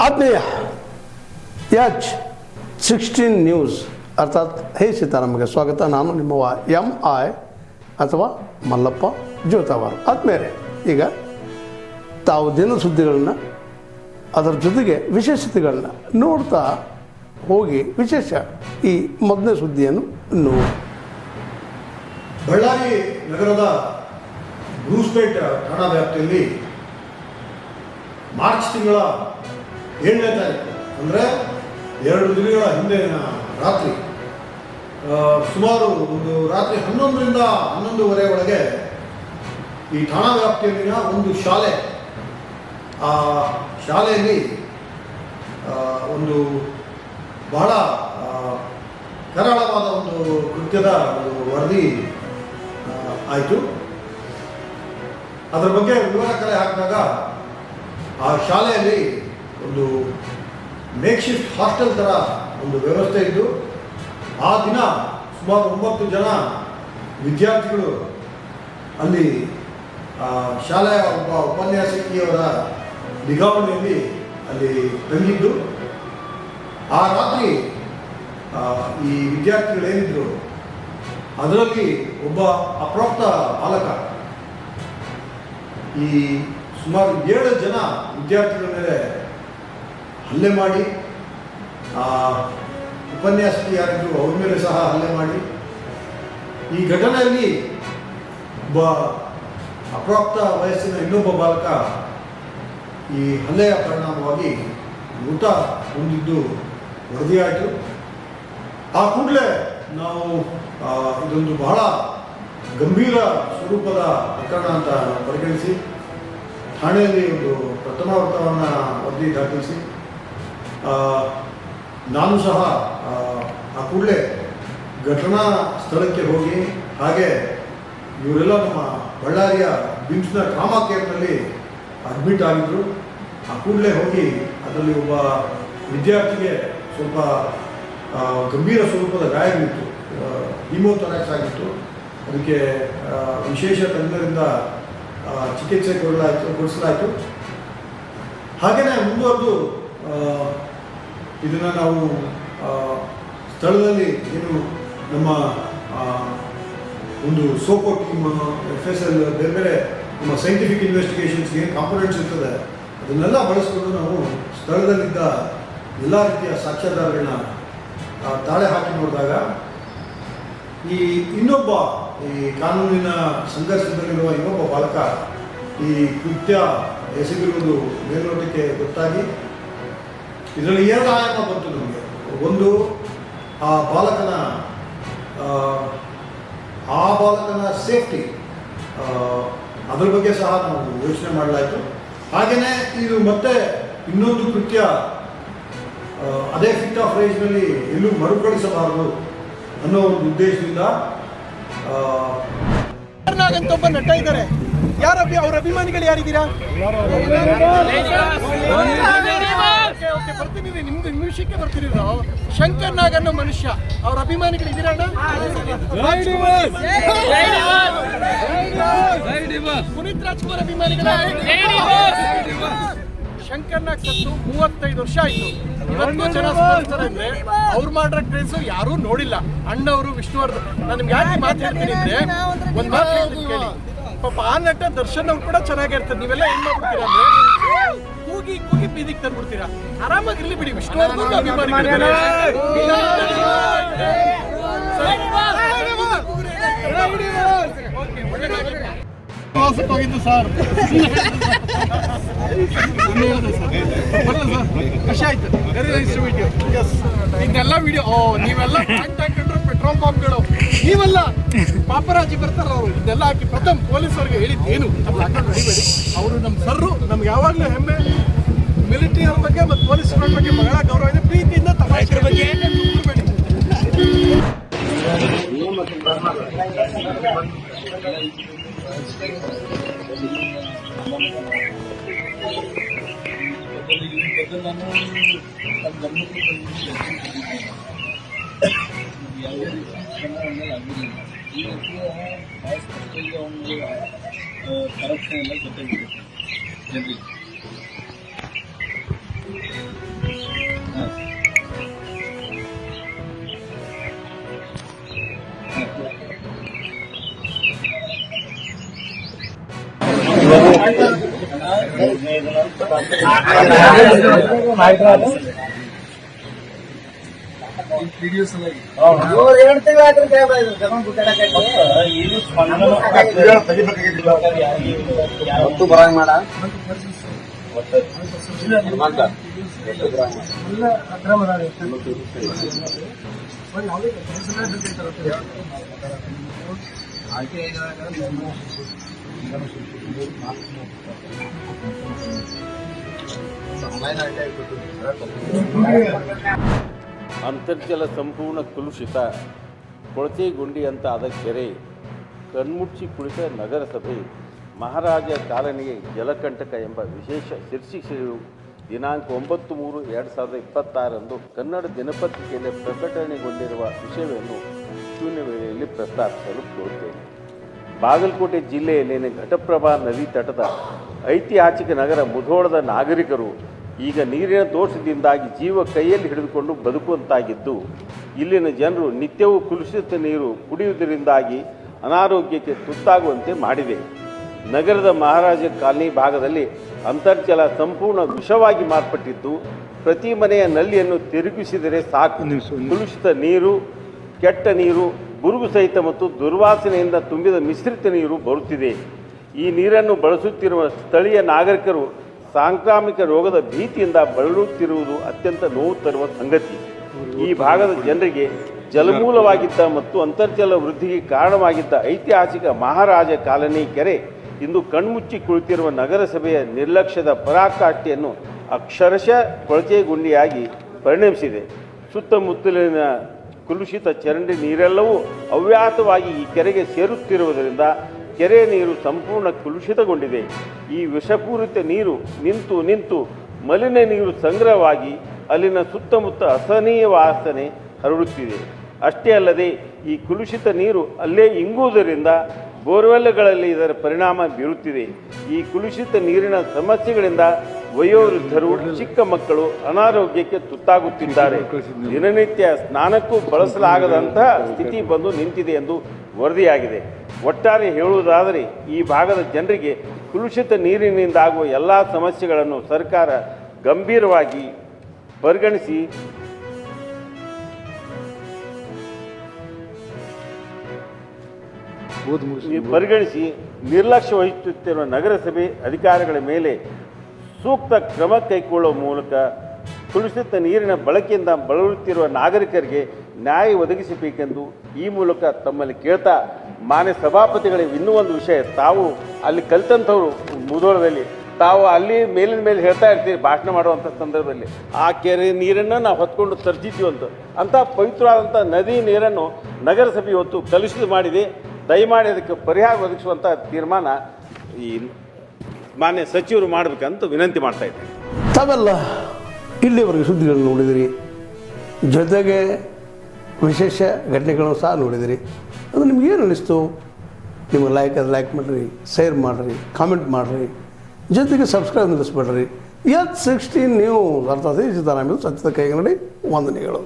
ಆತ್ಮೀಯ H16 news ಅರ್ಥಾತ್ ಹೇ ಸೀತಾರಾಮಗೆ ಸ್ವಾಗತ. ನಾನು ನಿಮ್ಮವ MI ಅಥವಾ ಮಲ್ಲಪ್ಪ ಜೋತಾವಾರ್. ಆದ್ಮೇಲೆ ಈಗ ತಾವು ದಿನ ಸುದ್ದಿಗಳನ್ನ ಅದರ ಜೊತೆಗೆ ವಿಶೇಷತೆಗಳನ್ನ ನೋಡ್ತಾ ಹೋಗಿ ವಿಶೇಷ ಈ ಮೊದಲನೇ ಸುದ್ದಿಯನ್ನು ನೋಡಿ. ಬಳ್ಳಾರಿ ನಗರದ ಬ್ರೂಸ್ಪೇಟ್ ಠಾಣಾ ವ್ಯಾಪ್ತಿಯಲ್ಲಿ ಮಾರ್ಚ್ ತಿಂಗಳ 7ನೇ ತಾರೀಕು ಅಂದರೆ 2 ದಿನಗಳ ಹಿಂದಿನ ರಾತ್ರಿ ಸುಮಾರು ಒಂದು ರಾತ್ರಿ 11ರಿಂದ 11:30 ಒಳಗೆ ಈ ಠಾಣಾ ವ್ಯಾಪ್ತಿಯಲ್ಲಿನ ಒಂದು ಶಾಲೆ, ಆ ಶಾಲೆಯಲ್ಲಿ ಒಂದು ಬಹಳ ಕರಾಳವಾದ ಒಂದು ಕೃತ್ಯದ ಒಂದು ವರದಿ ಆಯಿತು. ಅದರ ಬಗ್ಗೆ ವಿವರ ಕಲೆ ಹಾಕಿದಾಗ ಆ ಶಾಲೆಯಲ್ಲಿ ಒಂದು ಮೇಕ್ ಶಿಫ್ಟ್ ಹಾಸ್ಟೆಲ್ ಥರ ಒಂದು ವ್ಯವಸ್ಥೆ ಇದ್ದು, ಆ ದಿನ ಸುಮಾರು 9 ಜನ ವಿದ್ಯಾರ್ಥಿಗಳು ಅಲ್ಲಿ ಶಾಲೆಯ ಒಬ್ಬ ಉಪನ್ಯಾಸಕಿಯವರ ನಿಗಾವಣೆಯಲ್ಲಿ ಅಲ್ಲಿ ತಂಗಿದ್ದು, ಆ ರಾತ್ರಿ ಈ ವಿದ್ಯಾರ್ಥಿಗಳೇನಿದ್ರು ಅದರಲ್ಲಿ ಒಬ್ಬ ಅಪ್ರಾಪ್ತ ಬಾಲಕ ಈ ಸುಮಾರು 7 ಜನ ವಿದ್ಯಾರ್ಥಿಗಳ ಮೇಲೆ ಹಲ್ಲೆ ಮಾಡಿ, ಉಪನ್ಯಾಸಕಿ ಯಾರಿದ್ರು ಅವ್ರ ಮೇಲೆ ಸಹ ಹಲ್ಲೆ ಮಾಡಿ, ಈ ಘಟನೆಯಲ್ಲಿ ಒಬ್ಬ ಅಪ್ರಾಪ್ತ ವಯಸ್ಸಿನ ಇನ್ನೊಬ್ಬ ಬಾಲಕ ಈ ಹಲ್ಲೆಯ ಪರಿಣಾಮವಾಗಿ ಮೃತ ಹೊಂದಿದ್ದು ವರದಿಯಾಯಿತು. ಆ ಕೂಡಲೇ ನಾವು ಇದೊಂದು ಬಹಳ ಗಂಭೀರ ಸ್ವರೂಪದ ಪ್ರಕರಣ ಅಂತ ಪರಿಗಣಿಸಿ ಠಾಣೆಯಲ್ಲಿ ಒಂದು ಪ್ರಥಮ ವೃತ್ತವನ್ನು ವರದಿ ದಾಖಲಿಸಿ ನಾನು ಸಹ ಆ ಕೂಡಲೇ ಘಟನಾ ಸ್ಥಳಕ್ಕೆ ಹೋಗಿ, ಹಾಗೆ ಇವರೆಲ್ಲ ನಮ್ಮ ಬಳ್ಳಾರಿಯ ಬಿಮ್ಸ್ನ ಟ್ರಾಮಾ ಕೇರ್ನಲ್ಲಿ ಅಡ್ಮಿಟ್ ಆಗಿದ್ದರು. ಆ ಕೂಡಲೇ ಹೋಗಿ ಅದರಲ್ಲಿ ಒಬ್ಬ ವಿದ್ಯಾರ್ಥಿಗೆ ಸ್ವಲ್ಪ ಗಂಭೀರ ಸ್ವರೂಪದ ಗಾಯವಿತ್ತು, ಹಿಮೋಥೊರಾಕ್ಸ್ ಆಗಿತ್ತು. ಅದಕ್ಕೆ ವಿಶೇಷ ತಜ್ಞರಿಂದ ಚಿಕಿತ್ಸೆ ಕೊಡಿಸಲಾಯಿತು. ಹಾಗೆಯೇ ಮುಂದುವರೆದು ಇದನ್ನು ನಾವು ಸ್ಥಳದಲ್ಲಿ ಏನು ನಮ್ಮ ಒಂದು ಸೋಕೋ ಟೀಮ್, FSL, ಬೇರೆ ಬೇರೆ ನಮ್ಮ ಸೈಂಟಿಫಿಕ್ ಇನ್ವೆಸ್ಟಿಗೇಷನ್ಸ್ಗೆ ಏನು ಕಾಂಪೊನೆಂಟ್ಸ್ ಇರ್ತದೆ ಅದನ್ನೆಲ್ಲ ಬಳಸ್ಕೊಂಡು ನಾವು ಸ್ಥಳದಲ್ಲಿದ್ದ ಎಲ್ಲ ರೀತಿಯ ಸಾಕ್ಷ್ಯಾಧಾರಗಳನ್ನ ತಾಳೆ ಹಾಕಿ ನೋಡಿದಾಗ ಈ ಇನ್ನೊಬ್ಬ ಈ ಕಾನೂನಿನ ಸಂಘರ್ಷದಲ್ಲಿರುವ ಇನ್ನೊಬ್ಬ ಬಾಲಕ ಈ ಕೃತ್ಯ ಎಸಗಿರುವುದು ಮೇಲ್ನೋಟಕ್ಕೆ ಗೊತ್ತಾಗಿ ಇದರಲ್ಲಿ 2 ಆಯಾಮ ಬಂತು ನಮಗೆ. ಒಂದು ಆ ಬಾಲಕನ ಸೇಫ್ಟಿ, ಅದರ ಬಗ್ಗೆ ಸಹ ನಾವು ಯೋಚನೆ ಮಾಡಲಾಯಿತು. ಹಾಗೆಯೇ ಇದು ಮತ್ತೆ ಇನ್ನೊಂದು ಕೃತ್ಯ ಅದೇ ಫಿಟ್ ಆಫ್ ರೇಂಜ್ನಲ್ಲಿ ಎಲ್ಲೂ ಮರುಕಳಿಸಬಾರದು ಅನ್ನೋ ಒಂದು ಉದ್ದೇಶದಿಂದ ಅಂತ ಒಬ್ಬ ನಟ ಇದ್ದಾರೆ. ಅವ್ರ ಅಭಿಮಾನಿಗಳು ಯಾರಿದ್ದೀರಾ? ಬರ್ತೀನಿ, ನಿಮ್ದು ವಿಷಯಕ್ಕೆ ಬರ್ತೀರಿ. ನಾವು ಶಂಕರ್ ನಾಗ್ ಅನ್ನೋ ಮನುಷ್ಯ, ಅವ್ರ ಅಭಿಮಾನಿಗಳು ಇದ್ದೀರಾ? ಪುನೀತ್ ರಾಜ್ಕುಮಾರ್ ಅಭಿಮಾನಿಗಳ ಶಂಕರ್ ನಾಗ್ ಸತ್ತು 35 ವರ್ಷ ಆಯ್ತು. ಇವತ್ತು ಜನ ಸ್ಪಂದಿಸ್ತಾರೆ ಅಂದ್ರೆ ಅವ್ರು ಮಾಡಿರೋ ಕ್ರೇಜು ಯಾರೂ ನೋಡಿಲ್ಲ. ಅಣ್ಣವರು ವಿಷ್ಣುವರ್ಧನ್, ನಾನು ನಿಮ್ಗೆ ಯಾಕೆ ಮಾತು ಹೇಳ್ತೀನಿ ಅಂದ್ರೆ ಒಂದು ಮಾತು ಹೇಳ್ತೀನಿ ಕೇಳಿ. ಪಾಪ ಆ ನಟ ದರ್ಶನ್ ಅವ್ರು ಕೂಡ ಚೆನ್ನಾಗಿರ್ತಾರೆ. ನೀವೆಲ್ಲ ಏನ್ ಮಾಡ್ಬಿಡ್ತೀರಾ ಅಂದ್ರೆ ಕೂಗಿ ಕೂಗಿ ಬೀದಿಗೆ ತಂದ್ಬಿಡ್ತೀರಾ. ಆರಾಮಾಗಿರ್ಲಿ ಬಿಡಿ. ವಿಷ್ಣುವರ್ಧನ್ ಅಭಿಮಾನಿಗಳು ಹೋಗಿದ್ದು ಸರ್, ಖುಷಿ ಆಯ್ತು. Very nice to meet you. Yes, ಇದೆಲ್ಲ ವಿಡಿಯೋ ನೀವೆಲ್ಲ ಹಾಕೊಂಡ್ರು ಪೆಟ್ರೋಲ್ ಬಾಂಬ್ಗಳು ನೀವೆಲ್ಲ ಪಾಪರಾಜಿ ಬರ್ತಾರ. ಅವರು ಇದೆಲ್ಲ ಹಾಕಿ ಪ್ರಥಮ್ ಪೊಲೀಸರಿಗೆ ಹೇಳಿದ್ದೇನು ಅದು ಹಾಕೊಂಡು ನಡಿಬೇಡಿ. ಅವರು ನಮ್ಮ ಸರ್ರು, ನಮ್ಗೆ ಯಾವಾಗಲೂ ಹೆಮ್ಮೆ. ಮಿಲಿಟರಿ ಅವ್ರ ಬಗ್ಗೆ ಮತ್ತು ಪೊಲೀಸರ ಬಗ್ಗೆ ಬಹಳ ಗೌರವ ಇದೆ. ಪ್ರೀತಿಯಿಂದ ತಮಾಷೆ ಬಗ್ಗೆ ಬಿಡಬೇಡಿ. ಕರಪ್ಷನ್ ಎಲ್ಲ ಜೊತೆಗಿದೆ ಜನರಿಗೆ. ಅಂತರ್ಜಲ ಸಂಪೂರ್ಣ ಕಲುಷಿತ, ಕೊಳಚೆ ಗುಂಡಿ ಅಂತ ಆದ ಕೆರೆ, ಕಣ್ಮುಚ್ಚಿ ಕುಳಿತ ನಗರಸಭೆ, ಮಹಾರಾಜ ಕಾಲನಿಗೆ ಜಲಕಂಟಕ ಎಂಬ ವಿಶೇಷ ಶೀರ್ಷಿಕೆಯು ದಿನಾಂಕ 9/3/2026 ಕನ್ನಡ ದಿನಪತ್ರಿಕೆಯಲ್ಲಿ ಪ್ರಕಟಣೆಗೊಂಡಿರುವ ವಿಷಯವನ್ನು ಶೂನ್ಯ ವೇಳೆಯಲ್ಲಿ ಪ್ರಸ್ತಾಪಿಸಲು ಕೋರುತ್ತೇನೆ. ಬಾಗಲಕೋಟೆ ಜಿಲ್ಲೆಯಲ್ಲಿನ ಘಟಪ್ರಭಾ ನದಿ ತಟದ ಐತಿಹಾಸಿಕ ನಗರ ಮುಧೋಳದ ನಾಗರಿಕರು ಈಗ ನೀರಿನ ದೋಷದಿಂದಾಗಿ ಜೀವ ಕೈಯಲ್ಲಿ ಹಿಡಿದುಕೊಂಡು ಬದುಕುವಂತಾಗಿದ್ದು, ಇಲ್ಲಿನ ಜನರು ನಿತ್ಯವೂ ಕಲುಷಿತ ನೀರು ಕುಡಿಯುವುದರಿಂದಾಗಿ ಅನಾರೋಗ್ಯಕ್ಕೆ ತುತ್ತಾಗುವಂತೆ ಮಾಡಿದೆ. ನಗರದ ಮಹಾರಾಜ ಕಾಲನಿ ಭಾಗದಲ್ಲಿ ಅಂತರ್ಜಲ ಸಂಪೂರ್ಣ ವಿಷವಾಗಿ ಮಾರ್ಪಟ್ಟಿದ್ದು, ಪ್ರತಿ ಮನೆಯ ನಲ್ಲಿಯನ್ನು ತಿರುಗಿಸಿದರೆ ಸಾಕು ಕಲುಷಿತ ನೀರು, ಕೆಟ್ಟ ನೀರು, ಬುರುಗು ಸಹಿತ ಮತ್ತು ದುರ್ವಾಸನೆಯಿಂದ ತುಂಬಿದ ಮಿಶ್ರಿತ ನೀರು ಬರುತ್ತಿದೆ. ಈ ನೀರನ್ನು ಬಳಸುತ್ತಿರುವ ಸ್ಥಳೀಯ ನಾಗರಿಕರು ಸಾಂಕ್ರಾಮಿಕ ರೋಗದ ಭೀತಿಯಿಂದ ಬಳಲುತ್ತಿರುವುದು ಅತ್ಯಂತ ನೋವು ತರುವ ಸಂಗತಿ. ಈ ಭಾಗದ ಜನರಿಗೆ ಜಲಮೂಲವಾಗಿದ್ದ ಮತ್ತು ಅಂತರ್ಜಲ ವೃದ್ಧಿಗೆ ಕಾರಣವಾಗಿದ್ದ ಐತಿಹಾಸಿಕ ಮಹಾರಾಜ ಕಾಲನಿ ಕೆರೆ ಇಂದು ಕಣ್ಮುಚ್ಚಿ ಕುಳಿತಿರುವ ನಗರಸಭೆಯ ನಿರ್ಲಕ್ಷ್ಯದ ಪರಾಕಾಷ್ಠೆಯನ್ನು ಅಕ್ಷರಶಃ ಕೊಳಚೆ ಗುಂಡಿಯಾಗಿ ಪರಿಣಮಿಸಿದೆ. ಸುತ್ತಮುತ್ತಲಿನ ಕಲುಷಿತ ಚರಂಡಿ ನೀರೆಲ್ಲವೂ ಅವ್ಯಾತವಾಗಿ ಈ ಕೆರೆಗೆ ಸೇರುತ್ತಿರುವುದರಿಂದ ಕೆರೆ ನೀರು ಸಂಪೂರ್ಣ ಕಲುಷಿತಗೊಂಡಿದೆ. ಈ ವಿಷಪೂರಿತ ನೀರು ನಿಂತು ಮಲಿನ ನೀರು ಸಂಗ್ರಹವಾಗಿ ಅಲ್ಲಿನ ಸುತ್ತಮುತ್ತ ಅಸಹನೀಯ ವಾಸನೆ ಹರಡುತ್ತಿದೆ. ಅಷ್ಟೇ ಅಲ್ಲದೆ ಈ ಕಲುಷಿತ ನೀರು ಅಲ್ಲೇ ಇಂಗುವುದರಿಂದ ಬೋರ್ವೆಲ್ಗಳಲ್ಲಿ ಇದರ ಪರಿಣಾಮ ಬೀರುತ್ತಿದೆ. ಈ ಕಲುಷಿತ ನೀರಿನ ಸಮಸ್ಯೆಗಳಿಂದ ವಯೋವೃದ್ಧರು, ಚಿಕ್ಕ ಮಕ್ಕಳು ಅನಾರೋಗ್ಯಕ್ಕೆ ತುತ್ತಾಗುತ್ತಿದ್ದಾರೆ. ದಿನನಿತ್ಯ ಸ್ನಾನಕ್ಕೂ ಬಳಸಲಾಗದಂತಹ ಸ್ಥಿತಿ ಬಂದು ನಿಂತಿದೆ ಎಂದು ವರದಿಯಾಗಿದೆ. ಒಟ್ಟಾರೆ ಹೇಳುವುದಾದರೆ ಈ ಭಾಗದ ಜನರಿಗೆ ಕಲುಷಿತ ನೀರಿನಿಂದಾಗುವ ಎಲ್ಲ ಸಮಸ್ಯೆಗಳನ್ನು ಸರ್ಕಾರ ಗಂಭೀರವಾಗಿ ಪರಿಗಣಿಸಿ ನಿರ್ಲಕ್ಷ್ಯ ವಹಿಸುತ್ತಿರುವ ನಗರಸಭೆ ಅಧಿಕಾರಿಗಳ ಮೇಲೆ ಸೂಕ್ತ ಕ್ರಮ ಕೈಗೊಳ್ಳುವ ಮೂಲಕ ಕಲುಷಿತ ನೀರಿನ ಬಳಕೆಯಿಂದ ಬಳಲುತ್ತಿರುವ ನಾಗರಿಕರಿಗೆ ನ್ಯಾಯ ಒದಗಿಸಬೇಕೆಂದು ಈ ಮೂಲಕ ತಮ್ಮಲ್ಲಿ ಕೇಳ್ತಾ, ಮಾನ್ಯ ಸಭಾಪತಿಗಳಿಗೆ ಇನ್ನೂ ಒಂದು ವಿಷಯ, ತಾವು ಅಲ್ಲಿ ಕಲಿತಂಥವ್ರು ಮುಧೋಳದಲ್ಲಿ ತಾವು ಅಲ್ಲಿ ಮೇಲಿನ ಮೇಲೆ ಹೇಳ್ತಾ ಇರ್ತೀರಿ ಭಾಷಣ ಮಾಡುವಂಥ ಸಂದರ್ಭದಲ್ಲಿ, ಆ ಕೆರೆ ನೀರನ್ನು ನಾವು ಹೊತ್ಕೊಂಡು ತರ್ತಿದ್ವಿ ಅಂಥ ಪವಿತ್ರವಾದಂಥ ನದಿ ನೀರನ್ನು ನಗರಸಭೆ ಇವತ್ತು ಕಲುಷಿತ ಮಾಡಿದೆ. ದಯಮಾಡಿ ಅದಕ್ಕೆ ಪರಿಹಾರ ಒದಗಿಸುವಂಥ ತೀರ್ಮಾನ ಈ ಮಾನ್ಯ ಸಚಿವರು ಮಾಡಬೇಕಂತ ವಿನಂತಿ ಮಾಡ್ತಾ ಇದ್ದಾರೆ. ತಾವೆಲ್ಲ ಇಲ್ಲಿವರೆಗೆ ಸುದ್ದಿಗಳನ್ನು ನೋಡಿದಿರಿ, ಜೊತೆಗೆ ವಿಶೇಷ ಘಟನೆಗಳನ್ನು ಸಹ ನೋಡಿದಿರಿ. ಅದು ನಿಮಗೇನು ಅನ್ನಿಸ್ತು? ನಿಮಗೆ ಲೈಕ್ ಮಾಡಿರಿ, ಶೇರ್ ಮಾಡಿರಿ, ಕಾಮೆಂಟ್ ಮಾಡಿರಿ, ಜೊತೆಗೆ ಸಬ್ಸ್ಕ್ರೈಬ್ ನಿಲ್ಲಿಸ್ಬೇಡ್ರಿ. H16 ನ್ಯೂಸ್ ಅರ್ಥಾತ್ ಸಿದ್ದರಾಮಯ್ಯ ಸತ್ಯದ ಕೈಗನ್ನಡಿ ವಂದನೆಗಳು.